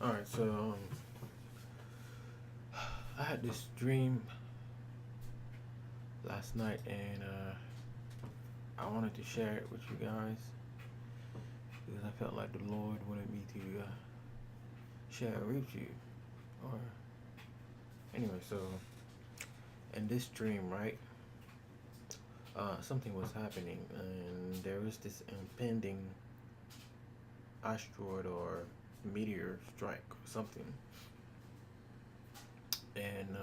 Alright, so I had this dream last night and I wanted to share it with you guys because I felt like the Lord wanted me to share it with you. Or, anyway, so in this dream, right, something was happening and there was this impending asteroid or meteor strike or something. And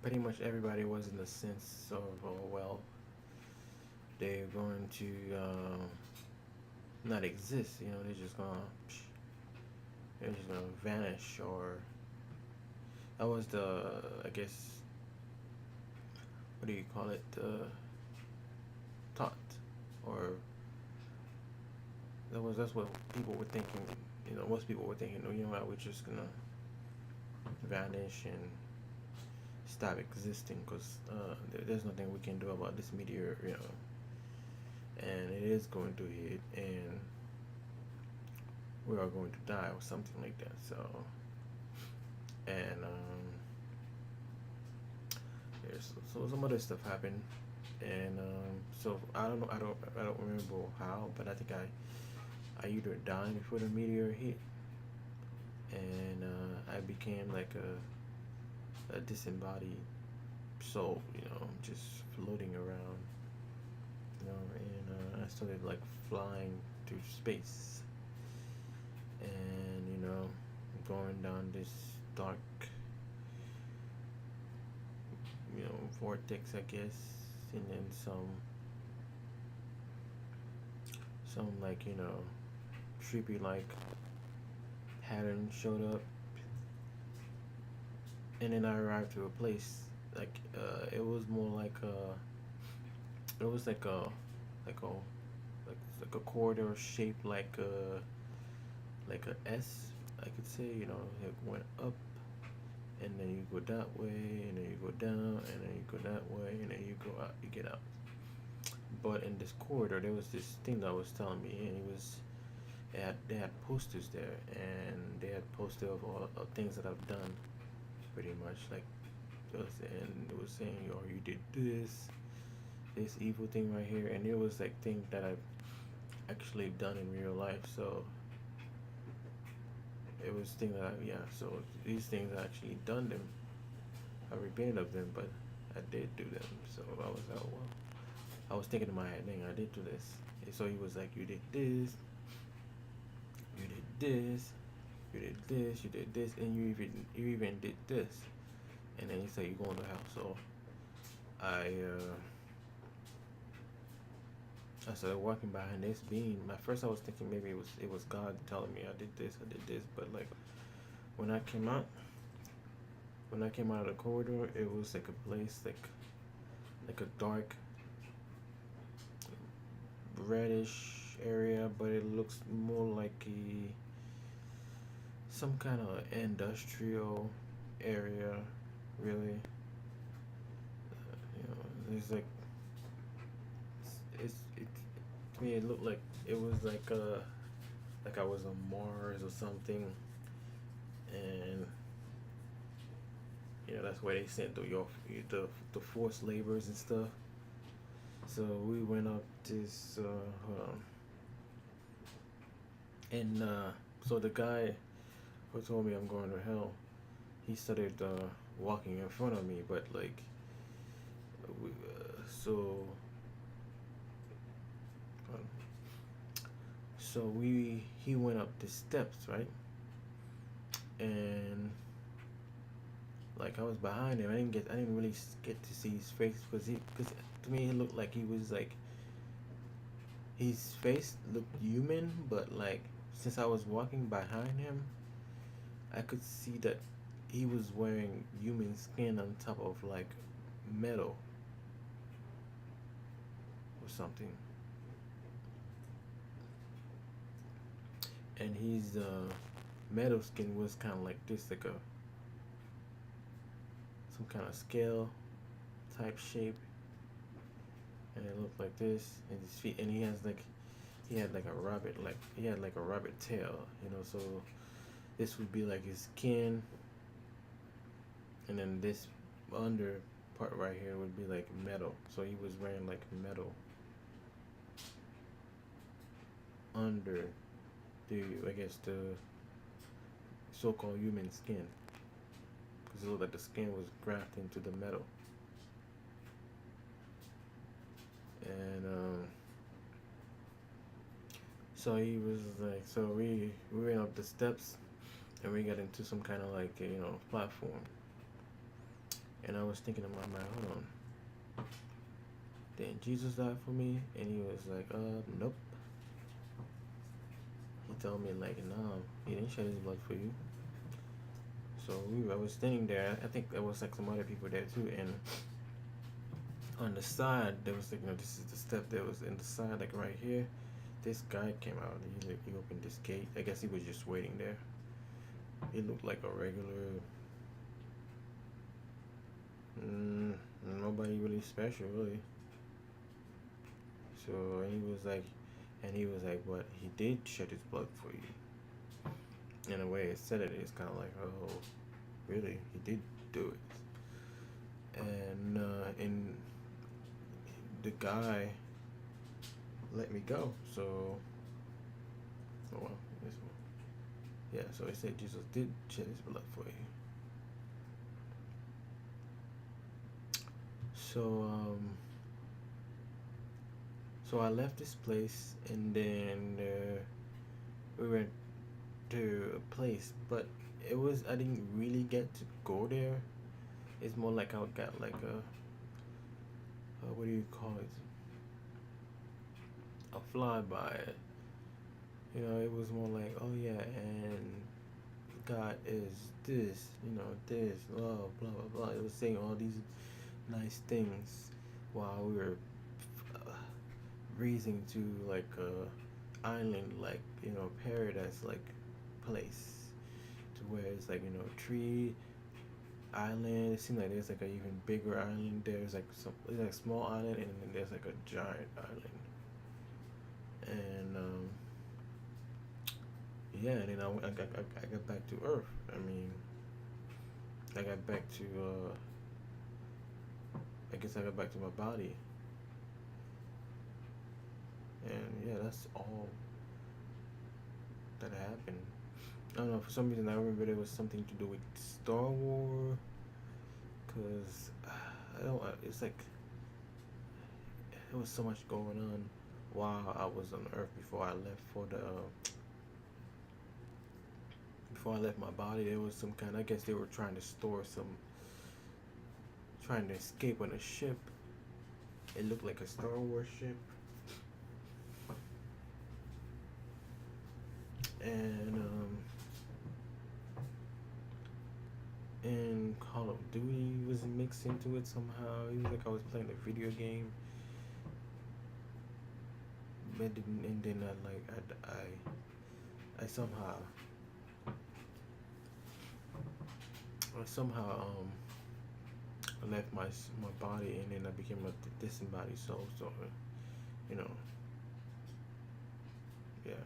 pretty much everybody was in the sense of, oh, well, they're going to not exist. They're just gonna vanish. Or that was the, I guess, what do you call it? Thought, or that's what people were thinking. Most people were thinking, oh, what, we're just gonna vanish and stop existing because there's nothing we can do about this meteor, and it is going to hit, and we are going to die or something like that. So, and so some other stuff happened, and so I don't know, I don't remember how, but I think I either died before the meteor hit, and I became like a disembodied soul, just floating around, and I started like flying through space, and going down this dark, vortex, I guess, and then some like trippy like pattern showed up, and then I arrived to a place like it was more like it was like a like a corridor shaped like a S, I could say. It went up, and then you go that way, and then you go down, and then you go that way, and then you go out, you get out. But in this corridor, there was this thing that was telling me, and they had posters there, and they had posters of all of things that I've done, pretty much like and it was saying, oh, you did this evil thing right here, and it was like things that I've actually done in real life. So it was things that yeah. So these things I actually done them. I repented of them, but I did do them. So I was like, oh, well, I was thinking in my head, dang, I did do this. And so he was like, you did this, you did this, you did this, you did this, and you even did this. And then he said you're going to hell. So I I started walking behind this being. At first, I was thinking maybe it was God telling me I did this. But like when I came out, when I came out of the corridor, it was like a place like a dark reddish area, but it looks more like some kind of industrial area, really. It's like it to me it looked like it was like I was on Mars or something, and that's where they sent the forced labors and stuff. So we went up this hold on, and so the guy who told me I'm going to hell, he started walking in front of me, but like so so we he went up the steps, right, and like I was behind him. I didn't really get to see his face because to me it looked like he was like his face looked human, but like since I was walking behind him, I could see that he was wearing human skin on top of like metal or something, and his metal skin was kind of like this, like a some kind of scale type shape, and it looked like this, and his feet, and he has like he had like a rabbit, like he had like a rabbit tail, you know. So this would be like his skin, and then this under part right here would be like metal. So he was wearing like metal under the, I guess, the so-called human skin, because it looked like the skin was grafted into the metal. And so he was like, so we went up the steps and we got into some kind of like platform. And I was thinking in my mind, hold on, didn't Jesus die for me? And he was like, nope. He told me like, no, he didn't shed his blood for you. So I was standing there. I think there was like some other people there too. And on the side, there was like, this is the step that was in the side, like right here. This guy came out. He opened this gate. I guess he was just waiting there. He looked like a regular, nobody really special, really. So and he was like, but he did shed his blood for you. In a way, it said it. It's kind of like, oh, really? He did do it. And the guy let me go. So, oh well, this one. Yeah. So it said Jesus did shed his blood for you. So so I left this place, and then we went to a place, but I didn't really get to go there. It's more like I got like a what do you call it? A flyby. It was more like, oh yeah, and God is this, this, blah blah blah blah. It was saying all these nice things while we were uh, raising to like a island, like paradise like place, to where it's like tree island. It seemed like there's like an even bigger island. There's like there's like a small island, and then there's like a giant island. And yeah, and then I got back to Earth. I mean, I got back to I guess I got back to my body. And yeah, that's all that happened. I don't know, for some reason I remember there was something to do with Star Wars, cause I don't. It's like there was so much going on while I was on Earth before I left for the before I left my body. There was some kind. I guess they were trying to store some, trying to escape on a ship. It looked like a Star Wars ship, and and Call of Duty was mixed into it somehow. It was like I was playing a video game, and then I somehow left my body, and then I became a disembodied soul. So you know, yeah.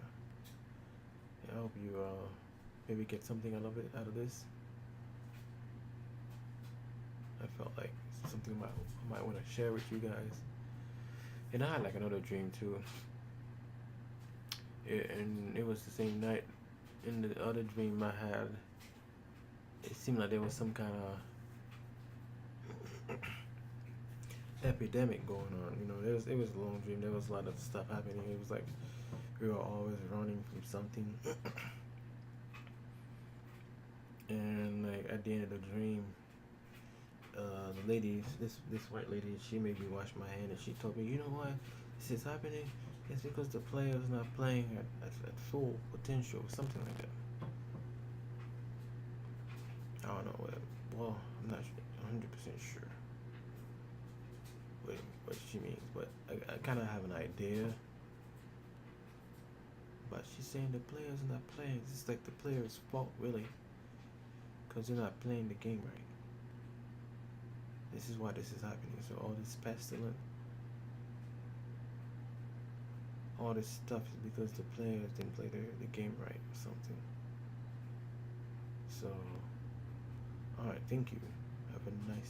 I hope you maybe get something out of this. I felt like something I might want to share with you guys. And I had like another dream too. And it was the same night. In the other dream I had, it seemed like there was some kind of epidemic going on. It was a long dream. There was a lot of stuff happening. It was like we were always running from something. And like at the end of the dream, the lady, this white lady, she made me wash my hand, and she told me, you know why this is happening? It's because the player is not playing at full potential, something like that. I don't know what. Well, I'm not 100% sure what she means, but I kind of have an idea. But she's saying the player's not playing. It's like the player's fault, really, because they're not playing the game right. This is why this is happening. So all this pestilence, all this stuff is because the players didn't play the game right or something. So, all right, thank you. Have a nice